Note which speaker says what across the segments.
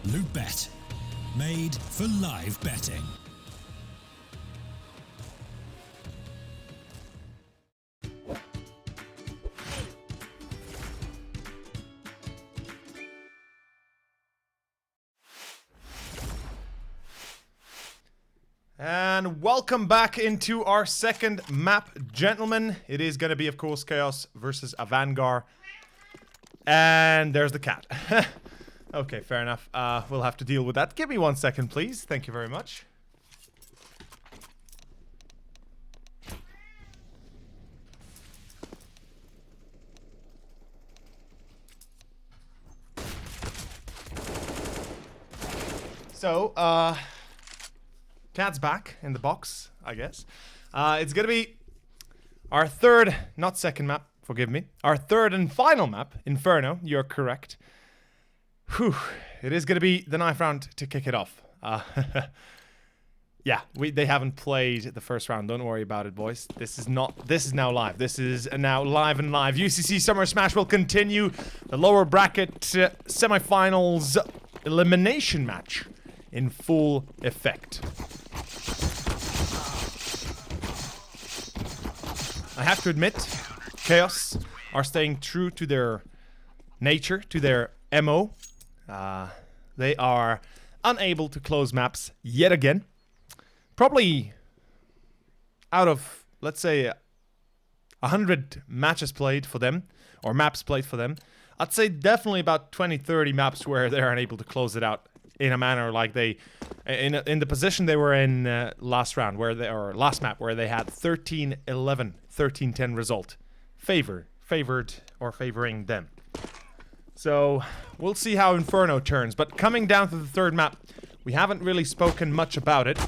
Speaker 1: GG.BET, made for live betting.
Speaker 2: And welcome back into our second map, gentlemen. It is going to be, of course, Chaos versus AVG. And there's the cat. Okay, fair enough. We'll have to deal with that. Give me 1 second, please. Thank you very much. So, cat's back in the box, I guess. It's gonna be our third, not second map, forgive me. Our third and final map, Inferno, you're correct. Whew, it is gonna be the knife round to kick it off. Yeah, they haven't played the first round, don't worry about it, boys. This is now live. This is now live and live. UCC Summer Smash will continue. The lower bracket semifinals elimination match in full effect. I have to admit, Chaos are staying true to their nature, to their MO. They are unable to close maps yet again. Probably out of, let's say, 100 matches played for them, or maps played for them, I'd say definitely about 20-30 maps where they're unable to close it out in a manner like they, in the position they were in last round, or last map, where they had 13-11, 13-10 result, favoring them. So we'll see how Inferno turns. But coming down to the third map, we haven't really spoken much about it.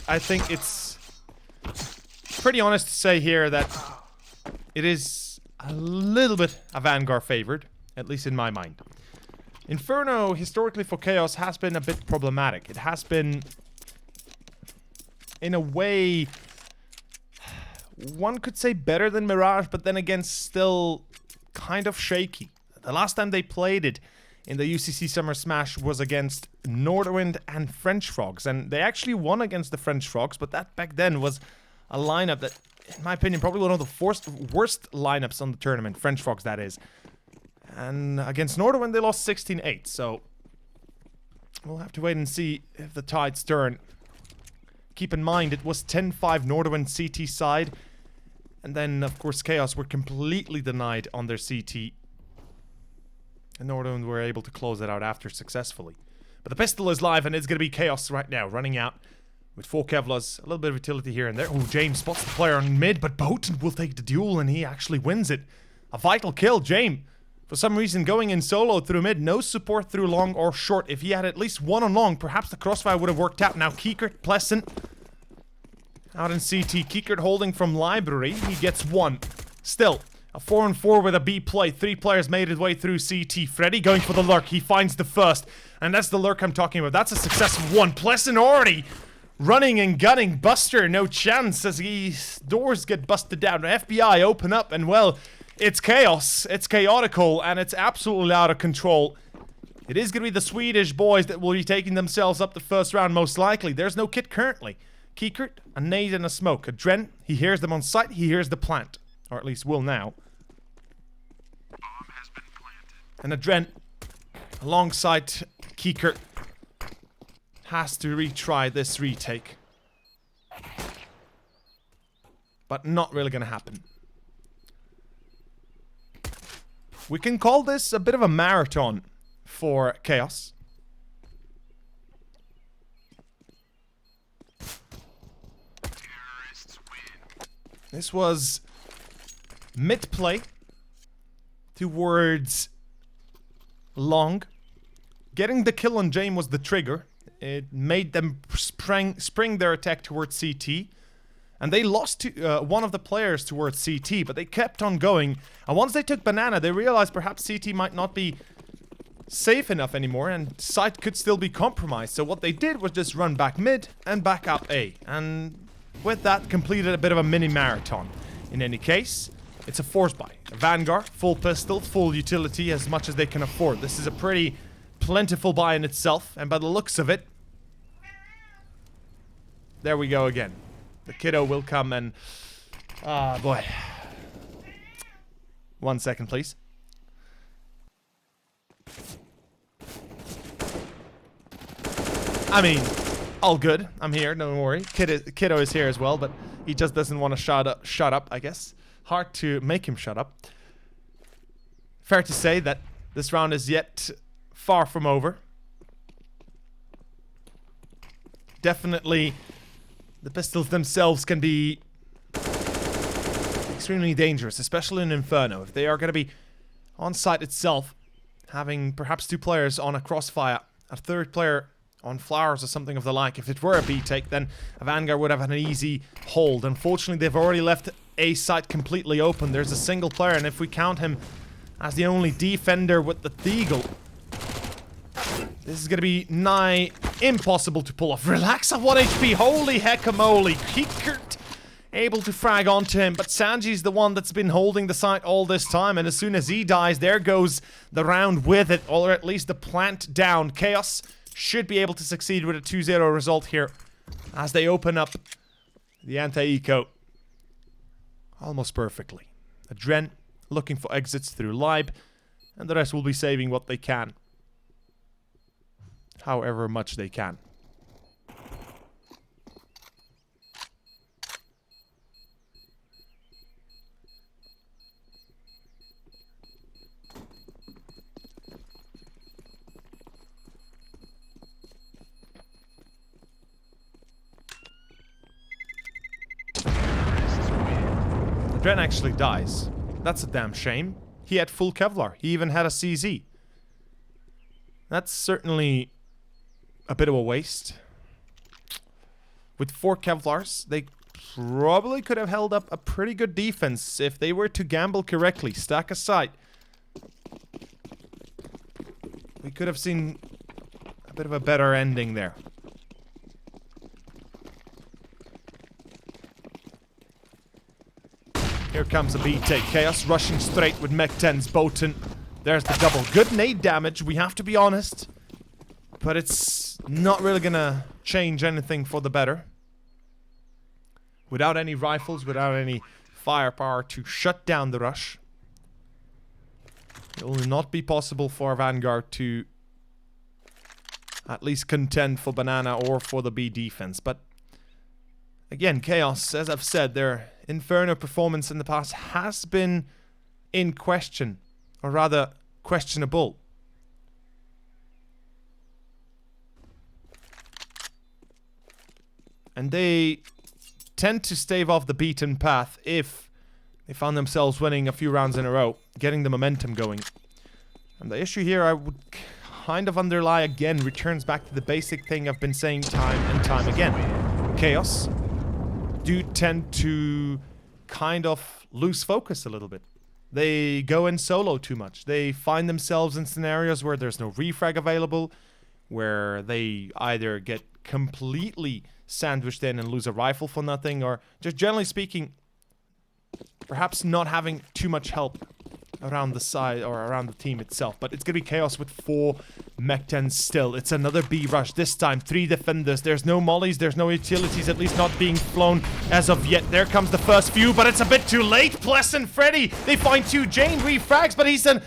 Speaker 2: I think it's pretty honest to say here that it is a little bit AVG favored, at least in my mind. Inferno, historically for Chaos, has been a bit problematic. It has been, in a way, one could say better than Mirage, but then again, still kind of shaky. The last time they played it in the UCC Summer Smash was against Norderwind and French Frogs, and they actually won against the French Frogs, but that back then was a lineup that, in my opinion, probably one of the worst lineups on the tournament, French Frogs that is. And against Norderwind, they lost 16-8, so we'll have to wait and see if the tides turn. Keep in mind, it was 10-5 Norderwind CT side, and then, of course, Chaos were completely denied on their CT. And Norderwind were able to close it out after successfully. But the pistol is live, and it's going to be Chaos right now, running out with 4 Kevlars, a little bit of utility here and there. Oh, James spots the player on mid, but Botan will take the duel, and he actually wins it. A vital kill, James. For some reason, going in solo through mid, no support through long or short. If he had at least one on long, perhaps the crossfire would have worked out. Now Kiekert, Pleasant, out in CT. Kiekert holding from Library. He gets one. Still, a 4-on-4 with a B play. 3 players made his way through CT. Freddy going for the lurk. He finds the first. And that's the lurk I'm talking about. That's a successful one. Pleasant already running and gunning. Buster, no chance as his doors get busted down. FBI open up and, well, it's chaos, it's chaotical, and it's absolutely out of control. It is going to be the Swedish boys that will be taking themselves up the first round, most likely. There's no kit currently. Kiekert, a nade and a smoke. A Dren, he hears them on sight, he hears the plant. Or at least will now. Bomb has been planted. And a Dren, alongside Kiekert, has to retry this retake. But not really going to happen. We can call this a bit of a marathon for Chaos. This was mid-play towards long. Getting the kill on James was the trigger. It made them spring their attack towards CT. And they lost to one of the players towards CT, but they kept on going. And once they took Banana, they realized perhaps CT might not be safe enough anymore, and site could still be compromised. So what they did was just run back mid and back up A. And with that, completed a bit of a mini marathon. In any case, it's a force buy. A Vanguard, full pistol, full utility, as much as they can afford. This is a pretty plentiful by in itself, and by the looks of it, there we go again. The kiddo will come and... Ah, boy. 1 second, please. I mean, all good. I'm here, don't worry. Kiddo is here as well, but he just doesn't want to shut up, I guess. Hard to make him shut up. Fair to say that this round is yet far from over. Definitely, the pistols themselves can be extremely dangerous, especially in Inferno. If they are going to be on site itself, having perhaps 2 players on a crossfire, a 3rd player on flowers or something of the like. If it were a B take, then Vanguard would have an easy hold. Unfortunately, they've already left A site completely open. There's a single player, and if we count him as the only defender with the Deagle, this is going to be nigh impossible to pull off. Relax at 1 HP. Holy heckamole. Kiekert able to frag onto him, but Sanji's the one that's been holding the site all this time, and as soon as he dies, there goes the round with it, or at least the plant down. Chaos should be able to succeed with a 2-0 result here as they open up the anti-eco almost perfectly. Adren looking for exits through Lib, and the rest will be saving what they can. However much they can. Dren actually dies. That's a damn shame. He had full Kevlar. He even had a CZ. That's certainly a bit of a waste. With 4 Kevlars, they probably could have held up a pretty good defense if they were to gamble correctly. Stack aside, we could have seen a bit of a better ending there. Here comes a B-take. Chaos rushing straight with Mech 10's Botan. There's the double. Good nade damage, we have to be honest. But it's not really gonna change anything for the better. Without any rifles, without any firepower to shut down the rush, it will not be possible for Vanguard to at least contend for Banana or for the B defense. But again, Chaos, as I've said, their Inferno performance in the past has been in question, or rather questionable. And they tend to stave off the beaten path if they found themselves winning a few rounds in a row, getting the momentum going. And the issue here, I would kind of underlie again, returns back to the basic thing I've been saying time and time again. Chaos do tend to kind of lose focus a little bit. They go in solo too much. They find themselves in scenarios where there's no refrag available, where they either get completely sandwiched in and lose a rifle for nothing, or just generally speaking, perhaps not having too much help around the side or around the team itself. But it's gonna be Chaos with 4 Mech 10s still. It's another B rush, this time 3 defenders. There's no mollies, there's no utilities, at least not being flown as of yet. There comes the first few, but it's a bit too late. Pleasant Freddy, they find 2 Jane refrags, but he's a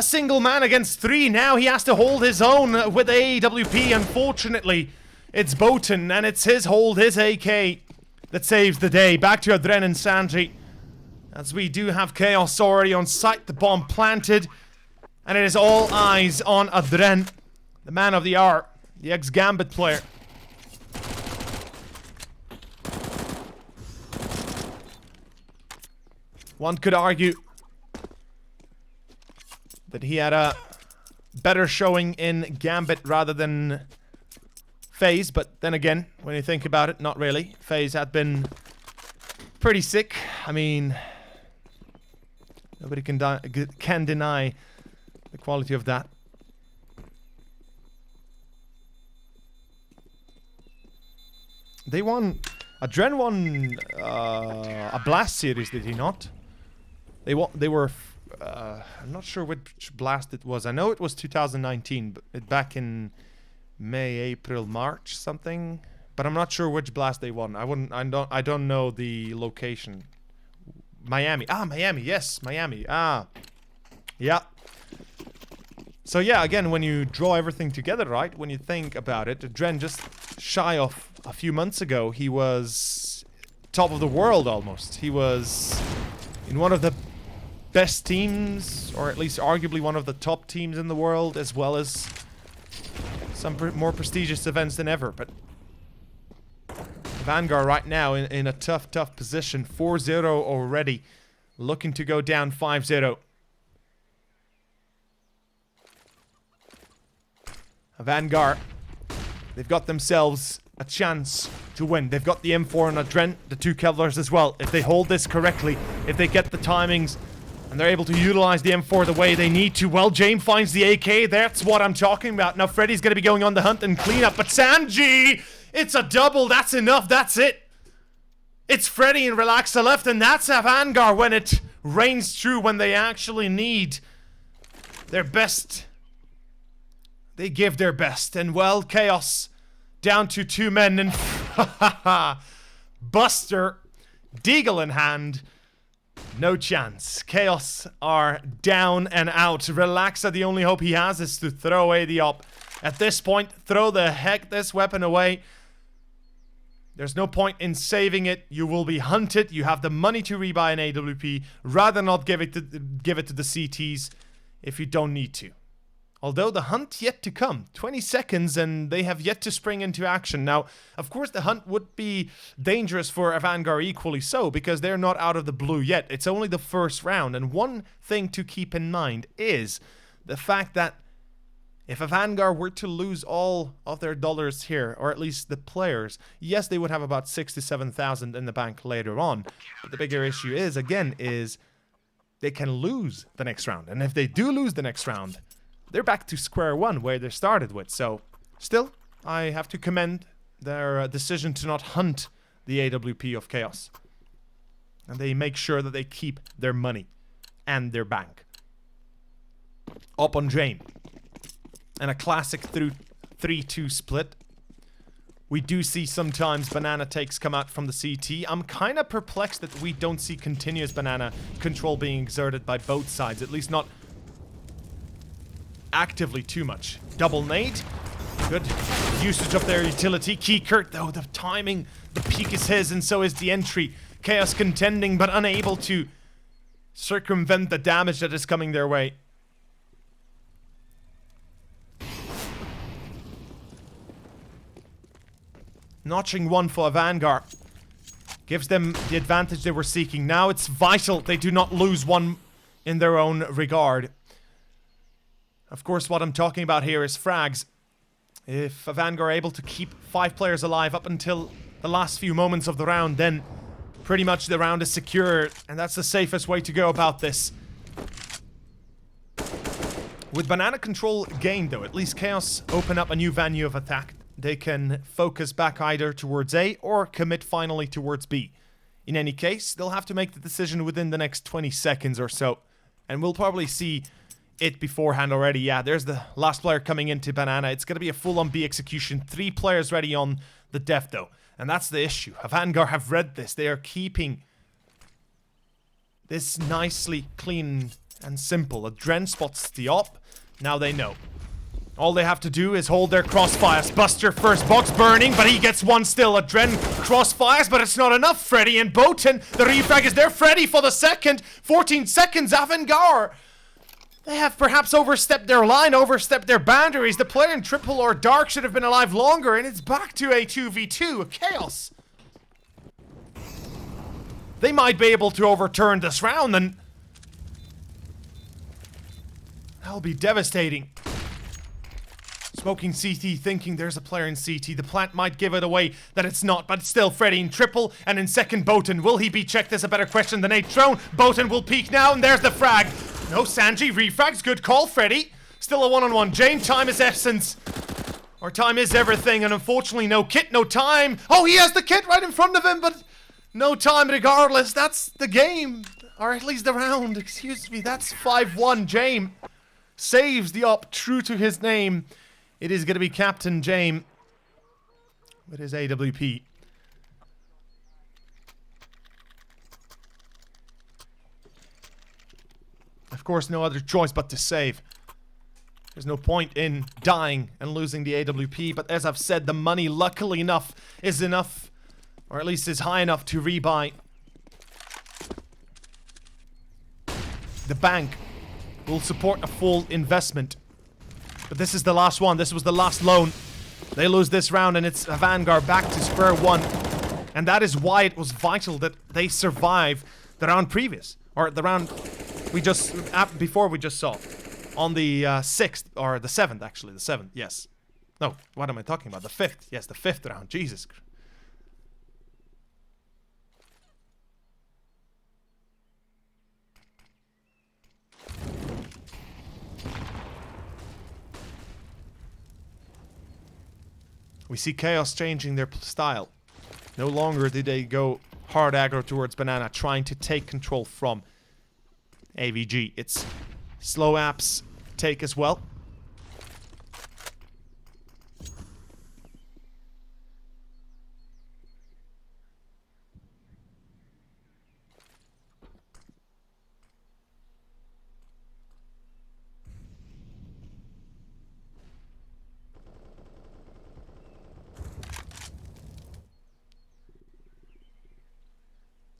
Speaker 2: single man against 3 now. He has to hold his own with AWP. Unfortunately, it's Botan, and it's his hold, his AK, that saves the day. Back to Adren and Sanji, as we do have Chaos already on site, the bomb planted, and it is all eyes on Adren, the man of the hour, the ex-Gambit player. One could argue that he had a better showing in Gambit rather than FaZe, but then again, when you think about it, not really. FaZe had been pretty sick. I mean, nobody can deny the quality of that. They won... Adren won a Blast series, did he not? They were. I'm not sure which blast it was. I know it was 2019, but back in May, April, March, something. But I'm not sure which blast they won. I don't know the location. Miami. Ah, Miami. Yes, Miami. Ah, yeah. So yeah, again, when you draw everything together, right? When you think about it, Dren just shy of a few months ago, he was top of the world almost. He was in one of the best teams, or at least arguably one of the top teams in the world, as well as some more prestigious events than ever. But Vanguard right now in a tough position. 4-0 already, looking to go down 5-0. Vanguard, they've got themselves a chance to win. They've got the M4 and a Dren, the 2 Kevlars as well. If they hold this correctly, if they get the timings, and they're able to utilize the M4 the way they need to, well, James finds the AK. That's what I'm talking about. Now Freddy's going to be going on the hunt and cleanup, but Sanji, it's a double. That's enough. That's it. It's Freddy and Relaxa left, and that's a Vanguard when it rains true, when they actually need their best. They give their best, and well, Chaos down to 2 men, and Buster, Deagle in hand, no chance. Chaos are down and out. Relaxa, the only hope he has is to throw away the op. At this point, throw the heck this weapon away. There's no point in saving it. You will be hunted. You have the money to rebuy an AWP. Rather not give it to the CTs if you don't need to. Although the hunt yet to come. 20 seconds and they have yet to spring into action. Now, of course, the hunt would be dangerous for a Vanguard equally so, because they're not out of the blue yet. It's only the first round. And one thing to keep in mind is the fact that if a Vanguard were to lose all of their dollars here, or at least the players, yes, they would have about 67,000 in the bank later on. But the bigger issue is, again, is they can lose the next round. And if they do lose the next round, they're back to square one where they started with. So, still, I have to commend their decision to not hunt the AWP of Chaos. And they make sure that they keep their money and their bank. Up on Jane. And a classic through 3-2 split. We do see sometimes banana takes come out from the CT. I'm kind of perplexed that we don't see continuous banana control being exerted by both sides. At least not actively too much. Double nade. Good usage of their utility. Kurt, though, the timing, the peak is his, and so is the entry. Chaos contending, but unable to circumvent the damage that is coming their way. Notching one for a Vanguard gives them the advantage they were seeking. Now it's vital they do not lose one in their own regard. Of course, what I'm talking about here is frags. If a Vanguard are able to keep 5 players alive up until the last few moments of the round, then pretty much the round is secure, and that's the safest way to go about this. With banana control gained, though, at least Chaos open up a new venue of attack. They can focus back either towards A or commit finally towards B. In any case, they'll have to make the decision within the next 20 seconds or so, and we'll probably see it beforehand already. Yeah, there's the last player coming into banana. It's going to be a full-on B execution. 3 players ready on the def, though. And that's the issue. Vanguard have read this. They are keeping this nicely clean and simple. A Dren spots the op. Now they know. All they have to do is hold their crossfires. Buster first box burning, but he gets one still. A Dren crossfires, but it's not enough. Freddy and Boten. The refrag is there. Freddy for the second. 14 seconds. Vanguard. They have perhaps overstepped their line, overstepped their boundaries. The player in triple or dark should have been alive longer, and it's back to a 2v2, a Chaos. They might be able to overturn this round, and that'll be devastating. Smoking CT, thinking there's a player in CT. The plant might give it away that it's not, but still Freddy in triple, and in second Boten. Will he be checked? Is a better question than a thrown. Boten will peek now, and there's the frag. No, Sanji, refrags, good call, Freddy. Still a one-on-one. Jane, time is essence. Or time is everything, and unfortunately no kit, no time. Oh, he has the kit right in front of him, but no time regardless. That's the game. Or at least the round, excuse me. That's 5-1. Jame saves the up, true to his name. It is going to be Captain Jame with his AWP. Of course, no other choice but to save. There's no point in dying and losing the AWP, but as I've said, the money, luckily enough, is enough, or at least is high enough to rebuy. The bank will support a full investment. But this is the last one. This was the last loan. They lose this round and it's a Vanguard back to square one. And that is why it was vital that they survive the round previous. Or the round we just, before we just saw. On the 6th, or the 7th actually, the 7th, yes. No, what am I talking about? The 5th, yes, the 5th round, Jesus. We see Chaos changing their style. No longer do they go hard aggro towards Banana, trying to take control from AVG. It's slow apps take as well.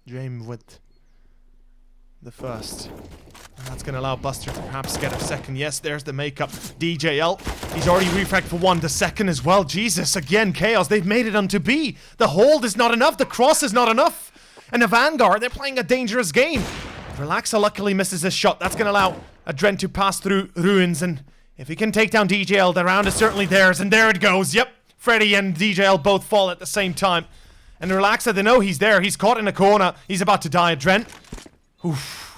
Speaker 2: Jame with the first. And that's going to allow Buster to perhaps get a second. Yes, there's the makeup. DJL. He's already refragged for one. The second as well. Jesus, again, Chaos. They've made it onto B. The hold is not enough. The cross is not enough. And the Vanguard, they're playing a dangerous game. Relaxa luckily misses his shot. That's going to allow Adren to pass through Ruins. And if he can take down DJL, the round is certainly theirs. And there it goes. Yep. Freddy and DJL both fall at the same time. And Relaxa, they know he's there. He's caught in a corner. He's about to die. Adren. Oof.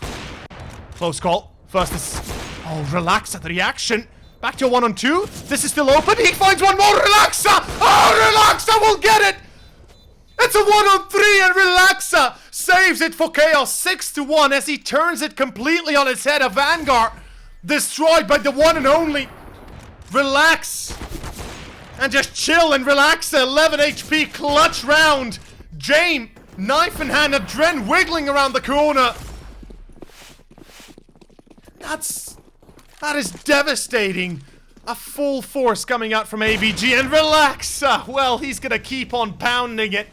Speaker 2: Close call. First is... Oh, Relaxa, the reaction. Back to a 1-on-2. This is still open. He finds one more. Relaxa! Oh, Relaxa will get it! It's a 1-on-3 and Relaxa saves it for Chaos. 6-1 as he turns it completely on its head. A Vanguard destroyed by the one and only. Relax. And just chill and relax. 11 HP clutch round. Jame, knife in hand. Adren wiggling around the corner. That is devastating. A full force coming out from AVG and Relaxa. Well, he's gonna keep on pounding it.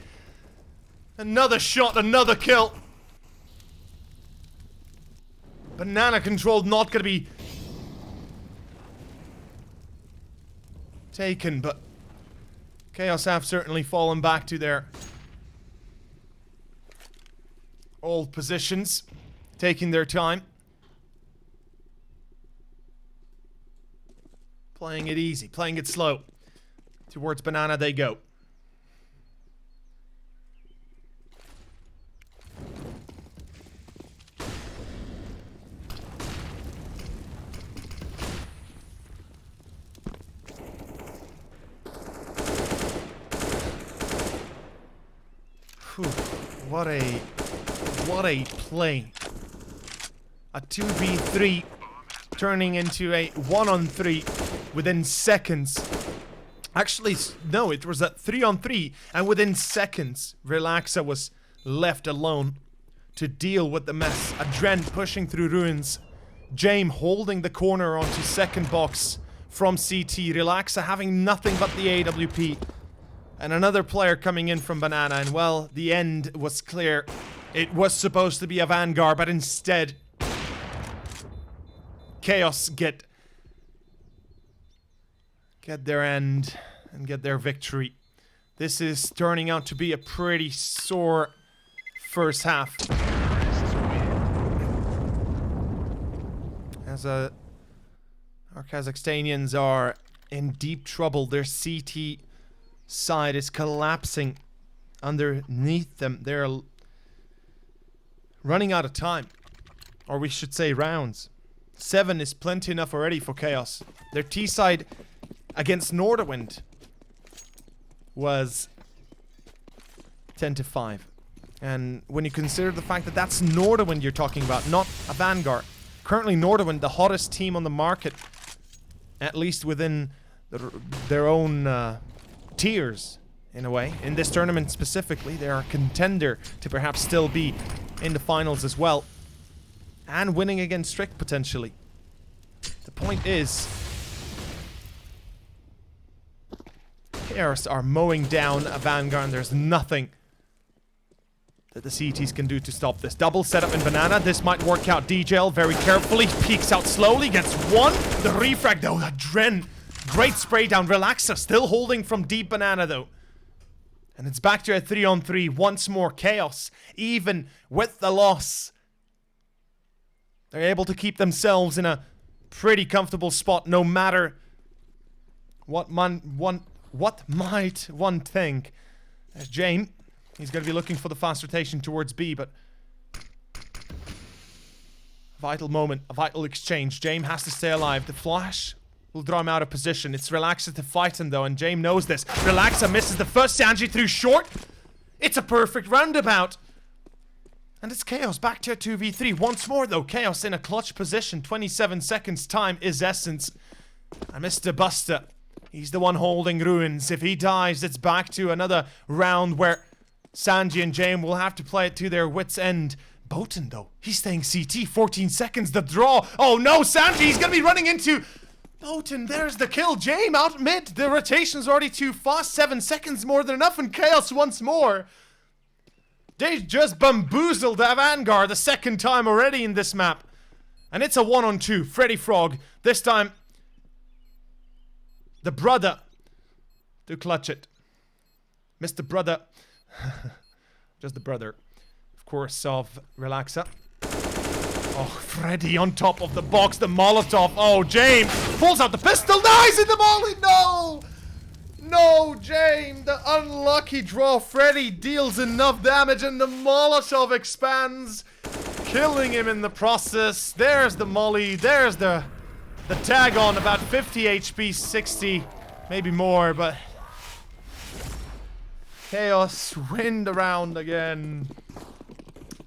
Speaker 2: Another shot, another kill. Banana control not gonna be taken, but Chaos have certainly fallen back to their old positions, taking their time. Playing it easy, playing it slow. Towards Banana they go. Whew, what a play. A 2v3 turning into a 1-on-3 within seconds. Actually, no, it was a 3-on-3, and within seconds, Relaxa was left alone to deal with the mess. Adren pushing through Ruins. Jame holding the corner onto second box from CT. Relaxa having nothing but the AWP. And another player coming in from Banana, and well, the end was clear. It was supposed to be a Vanguard, but instead, Chaos get their end and get their victory. This is turning out to be a pretty sore first half. As our Kazakhstanians are in deep trouble. Their CT side is collapsing underneath them. They're running out of time. Or we should say rounds. 7 is plenty enough already for Chaos. Their T side against Norderwind was 10-5. And when you consider the fact that that's Nordawind you're talking about, not a Vanguard. Currently Nordawind, the hottest team on the market, at least within their own tiers, in a way. In this tournament specifically, they are a contender to perhaps still be in the finals as well. And winning against Strict, potentially. The point is, Chaos are mowing down a Vanguard, and there's nothing that the CTs can do to stop this. Double setup in Banana. This might work out. DJL very carefully peeks out slowly, gets one. The refrag though, that Dren. Great spray down. Relaxa still holding from deep Banana though. And it's back to a 3-on-3 once more. Chaos, even with the loss, they're able to keep themselves in a pretty comfortable spot, no matter what might one think. There's Jame. He's going to be looking for the fast rotation towards B, but vital moment, a vital exchange. Jame has to stay alive. The flash will draw him out of position. It's Relaxa to fight him though, and Jame knows this. Relaxa misses the first. Sanji through short. It's a perfect roundabout. And it's Chaos back to a 2v3. Once more though, Chaos in a clutch position. 27 seconds time is essence. And Mr. Buster, he's the one holding Ruins. If he dies, it's back to another round where Sanji and Jame will have to play it to their wits' end. Botan though, he's staying CT. 14 seconds, the draw. Oh no, Sanji, he's gonna be running into Botan. There's the kill. Jame out mid. The rotation's already too fast. 7 seconds more than enough, and Chaos once more. They just bamboozled the Vanguard the second time already in this map. And it's a 1-on-2. Freddy Frog. This time, the brother to clutch it. Mr. Brother. Just the brother, of course, of Relaxa. Oh, Freddy on top of the box, the Molotov. Oh, Jame pulls out the pistol. Nice in the molly. No! No, Jame, the unlucky draw. Freddy deals enough damage and the Molotov expands, killing him in the process. There's the molly. There's the tag on, about 50 HP, 60, maybe more, but Chaos win the round again.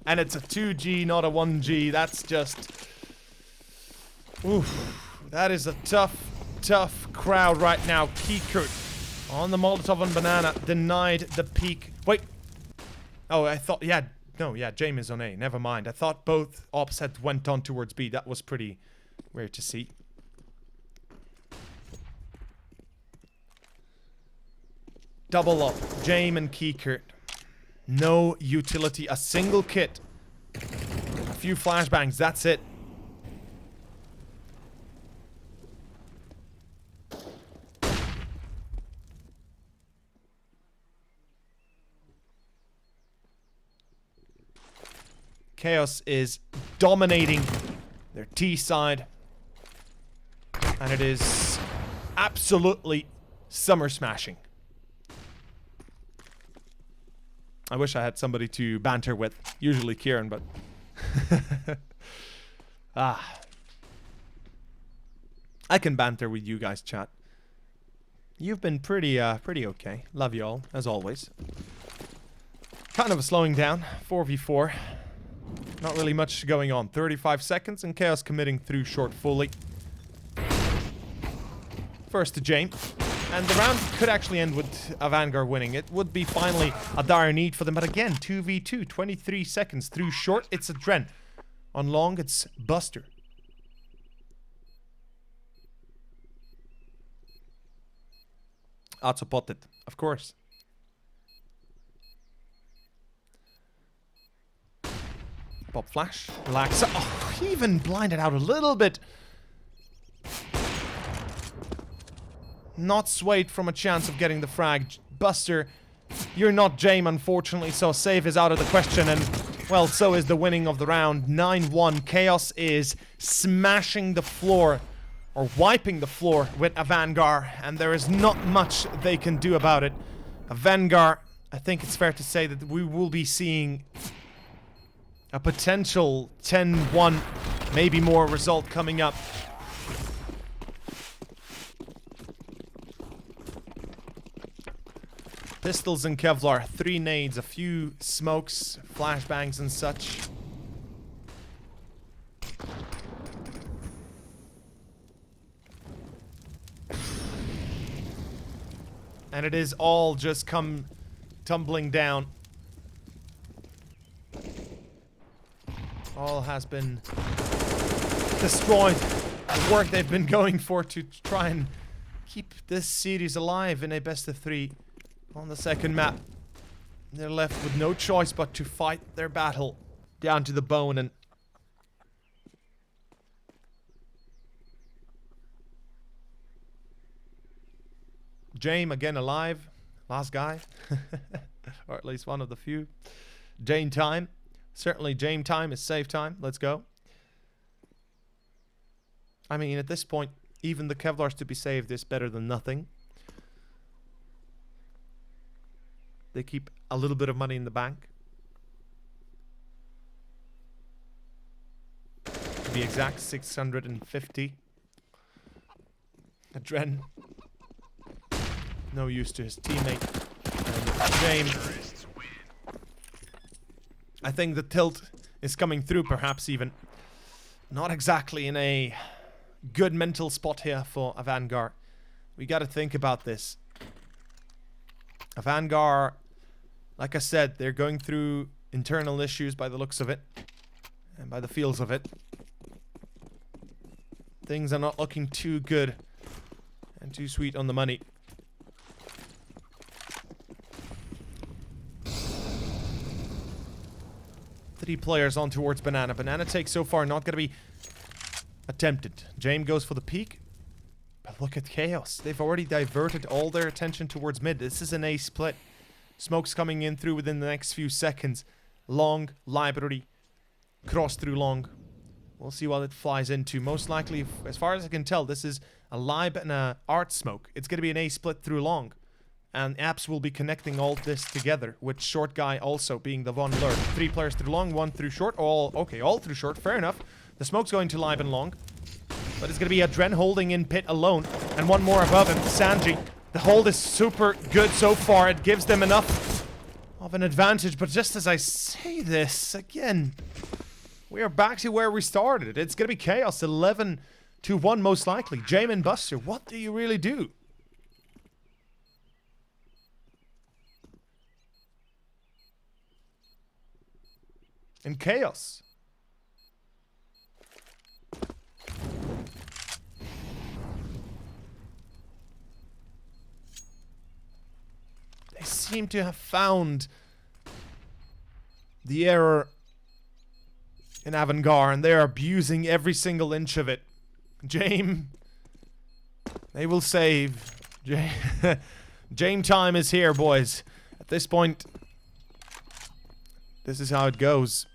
Speaker 2: And it's a 2G, not a 1G. That's just... oof. That is a tough crowd right now. Kikert on the Molotov and Banana. Denied the peak. Wait. Oh, I thought... yeah. No, yeah. Jame is on A. Never mind. I thought both ops had went on towards B. That was pretty weird to see. Double up. Jame and Kikert. No utility. A single kit. A few flashbangs. That's it. Chaos is dominating their T side. And it is absolutely summer smashing. I wish I had somebody to banter with. Usually Kieran, but... I can banter with you guys, chat. You've been pretty okay. Love you all, as always. Kind of a slowing down. 4v4. Not really much going on. 35 seconds, and Chaos committing through short fully. First to Jame. And the round could actually end with a Vanguard winning. It would be finally a dire need for them. But again, 2v2, 23 seconds. Through short, it's a Dren. On long, it's Buster. Atsopotet, of course. Pop flash. Relax. Oh, he even blinded out a little bit. Not swayed from a chance of getting the frag. Buster, you're not Jame, unfortunately, so save is out of the question, and, well, so is the winning of the round. 9-1. Chaos is smashing the floor, or wiping the floor with a Vanguard, and there is not much they can do about it. A Vanguard, I think it's fair to say that we will be seeing a potential 10-1, maybe more result coming up. Pistols and Kevlar, 3 nades, a few smokes, flashbangs and such. And it is all just come tumbling down. All has been destroyed. The work they've been going for to try and keep this series alive in a best of 3 on the second map. They're left with no choice but to fight their battle down to the bone. And Jame again alive, last guy, or at least one of the few. Jane time, certainly Jame time is save time. Let's go. I mean, at this point, even the Kevlars to be saved is better than nothing. They keep a little bit of money in the bank. To be exact, 650. Adren, no use to his teammate. And James, I think the tilt is coming through, perhaps even. Not exactly in a good mental spot here for Avangar. We got to think about this. Avangar, like I said, they're going through internal issues by the looks of it. And by the feels of it. Things are not looking too good. And too sweet on the money. Three players on towards Banana. Banana take so far not going to be attempted. Jame goes for the peak. But look at Chaos. They've already diverted all their attention towards mid. This is an A split. Smoke's coming in through within the next few seconds. Long, library, cross through long. We'll see what it flies into. Most likely, as far as I can tell, this is a lib and a art smoke. It's going to be an A split through long. And apps will be connecting all this together, with short guy also being the one lurk. 3 players through long, 1 through short. All through short. Fair enough. The smoke's going to live and long. But it's going to be Adren holding in pit alone. And one more above him, Sanji. The hold is super good so far. It gives them enough of an advantage. But just as I say this, again, we are back to where we started. It's going to be Chaos, 11-1 most likely. Jame and Buster, what do you really do? And Chaos. They seem to have found the error in Avangar, and they're abusing every single inch of it. Jame, they will save. Jame time is here, boys. At this point, this is how it goes.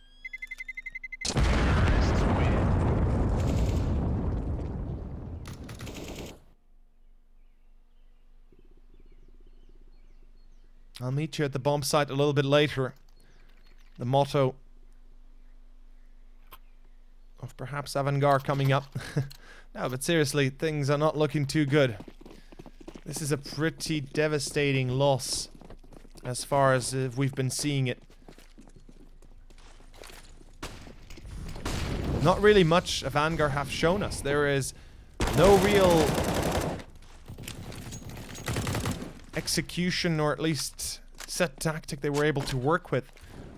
Speaker 2: I'll meet you at the bomb site a little bit later. The motto of perhaps Avangar coming up. No, but seriously, things are not looking too good. This is a pretty devastating loss as far as we've been seeing it. Not really much Avangar have shown us. There is no real execution, or at least set tactic they were able to work with.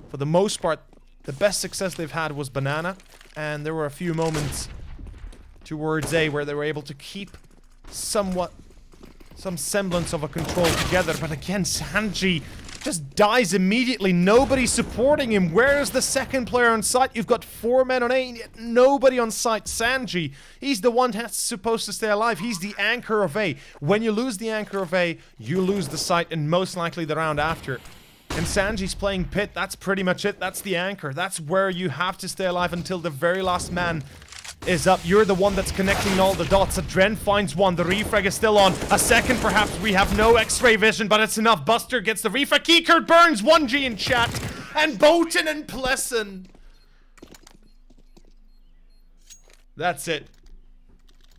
Speaker 2: For the most part, the best success they've had was Banana, and there were a few moments towards A where they were able to keep some semblance of a control together. But again, Sanji just dies immediately. Nobody's supporting him. Where is the second player on site? You've got 4 men on A, and yet nobody on site. Sanji, he's the one that's supposed to stay alive. He's the anchor of A. When you lose the anchor of A, you lose the site, and most likely the round after. And Sanji's playing pit. That's pretty much it. That's the anchor. That's where you have to stay alive until the very last man is up. You're the one that's connecting all the dots. Adren finds one. The refrag is still on. A second, perhaps. We have no x-ray vision, but it's enough. Buster gets the refrag. Keycard burns 1G in chat. And Boten and Plessen. That's it.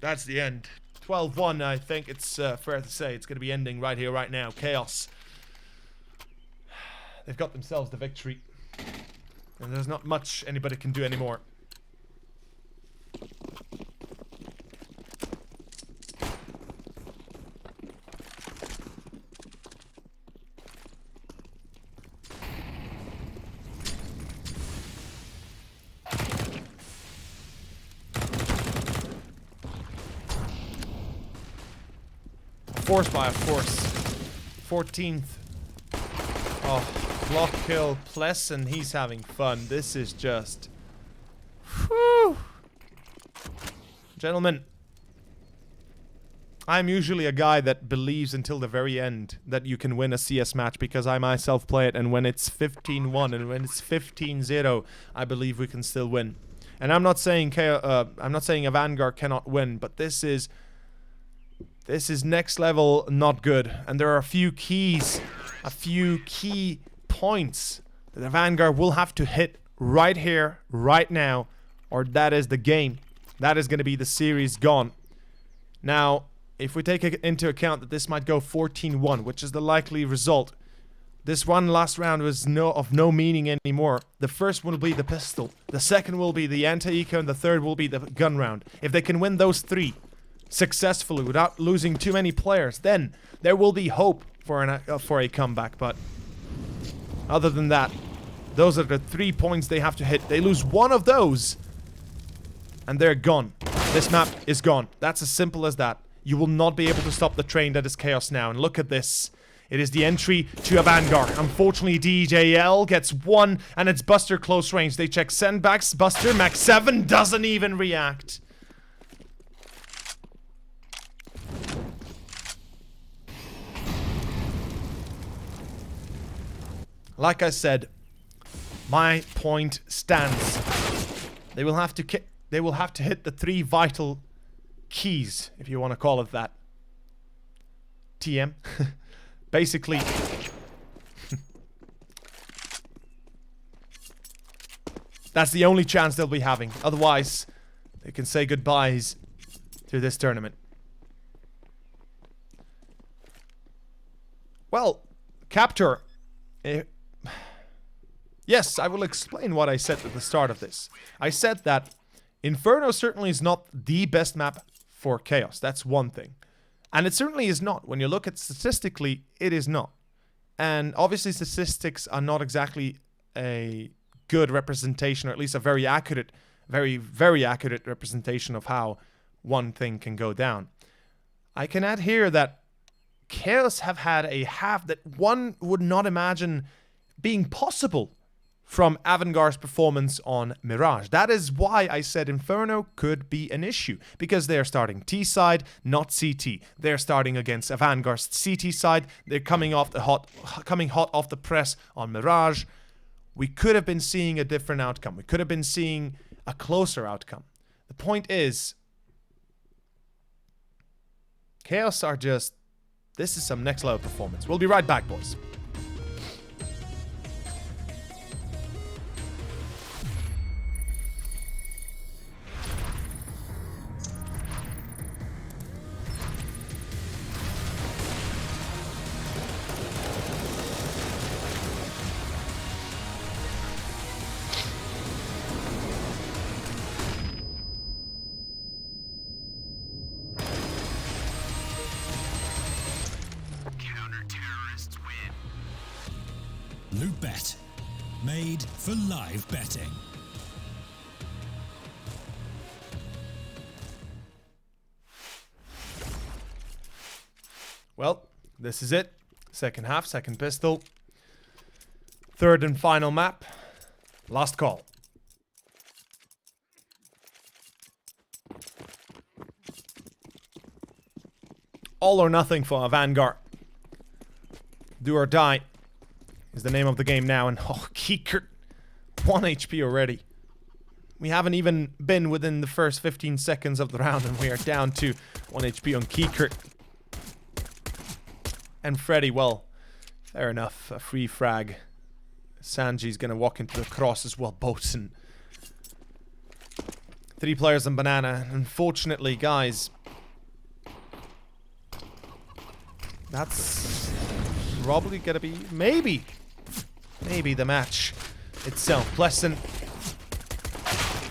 Speaker 2: That's the end. 12-1, I think it's fair to say. It's going to be ending right here, right now. Chaos They've got themselves the victory. And there's not much anybody can do anymore. Force buy, of course. 14th. Oh, block kill, Pless, and he's having fun. This is just... Whew. Gentlemen, I'm usually a guy that believes until the very end that you can win a CS match because I myself play it, and when it's 15-1 and when it's 15-0, I believe we can still win. And I'm not saying a Vanguard cannot win, but this is next level not good. And there are a few key points that the Vanguard will have to hit right here, right now, or that is the game. That is going to be the series gone. Now, if we take into account that this might go 14-1, which is the likely result, this one last round was of no meaning anymore. The first one will be the pistol, the second will be the anti-eco, and the third will be the gun round. If they can win those three successfully without losing too many players, then there will be hope for a comeback. But other than that, those are the 3 points they have to hit. They lose one of those and they're gone. This map is gone. That's as simple as that. You will not be able to stop the train that is Chaos now. And look at this. It is the entry to a Vanguard. Unfortunately, DJL gets one, and it's Buster close range. They check sendbacks. Buster, Max 7, doesn't even react. Like I said, my point stands. They will have to hit the 3 vital keys, if you want to call it that. TM. Basically. That's the only chance they'll be having. Otherwise, they can say goodbyes to this tournament. Well, Captor. Yes, I will explain what I said at the start of this. I said that Inferno certainly is not the best map for Chaos. That's one thing. And it certainly is not. When you look at statistically, it is not. And obviously statistics are not exactly a good representation, or at least a very accurate, very, very accurate representation of how one thing can go down. I can add here that Chaos have had a half that one would not imagine being possible from Avangard's performance on Mirage. That is why I said Inferno could be an issue, because they're starting T side, not CT. They're starting against Avangard's CT side. They're coming hot off the press on Mirage. We could have been seeing a different outcome. We could have been seeing a closer outcome. The point is, Chaos are just... This is some next level performance. We'll be right back, boys.
Speaker 1: GG.BET. Made for live betting.
Speaker 2: Well, this is it. Second half, second pistol. Third and final map. Last call. All or nothing for a Vanguard. Do or die is the name of the game now. And oh, Kiekert, 1 HP already. We haven't even been within the first 15 seconds of the round and we are down to 1 HP on Kiekert. And Freddy, well, fair enough, a free frag. Sanji's gonna walk into the cross as well, Boatswain. 3 players on Banana. Unfortunately, guys, that's probably gonna be, maybe maybe the match itself. Pleasant.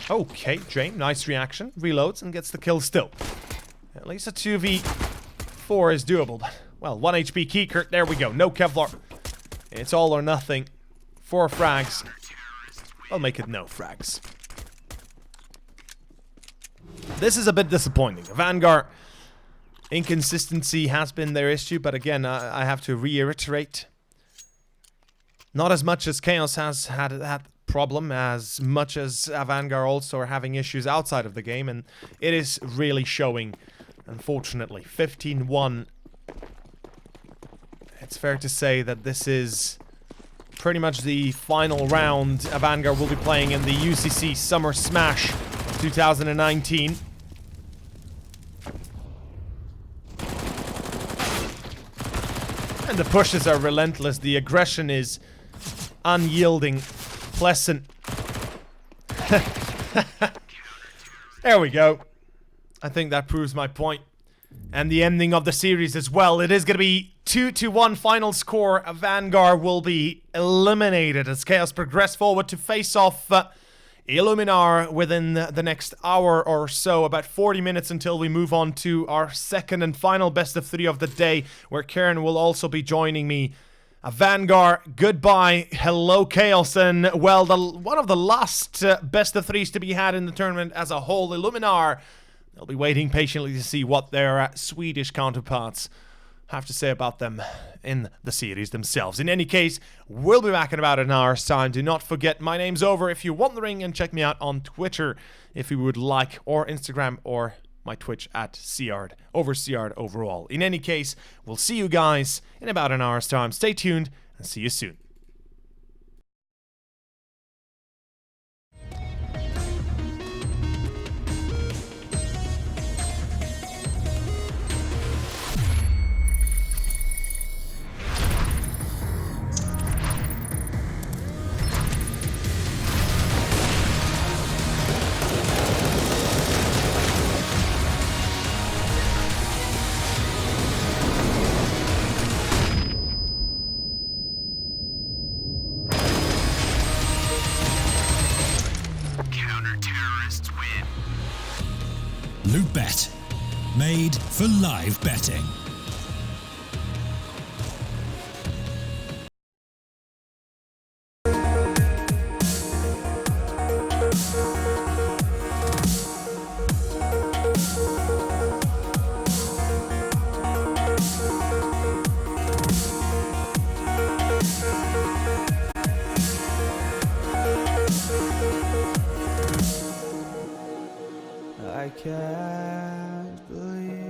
Speaker 2: Okay, Jane, nice reaction. Reloads and gets the kill still. At least a 2v4 is doable. But, well, 1 HP Keeker. There we go. No Kevlar. It's all or nothing. 4 frags. I'll make it no frags. This is a bit disappointing. Vanguard inconsistency has been their issue, but again, I have to reiterate. Not as much as Chaos has had that problem, as much as Vanguard also are having issues outside of the game, and it is really showing, unfortunately. 15-1. It's fair to say that this is pretty much the final round Vanguard will be playing in the UCC Summer Smash 2019. And the pushes are relentless. The aggression is unyielding. Pleasant. There we go. I think that proves my point. And the ending of the series as well. It is going to be 2-1 final score. Vanguard will be eliminated as Chaos progress forward to face off Illuminar within the next hour or so. About 40 minutes until we move on to our second and final best of 3 of the day, where Karen will also be joining me. Vanguard, goodbye. Hello, Chaos. And, well, one of the last best of 3s to be had in the tournament as a whole, Illuminar. They'll be waiting patiently to see what their Swedish counterparts have to say about them in the series themselves. In any case, we'll be back in about an hour's time. Do not forget, my name's Over if you're wondering, and check me out on Twitter if you would like, or Instagram, or my Twitch at Seard, over Seard overall. In any case, we'll see you guys in about an hour's time. Stay tuned, and see you soon.
Speaker 1: GG.BET. Made for live betting.
Speaker 3: I can't believe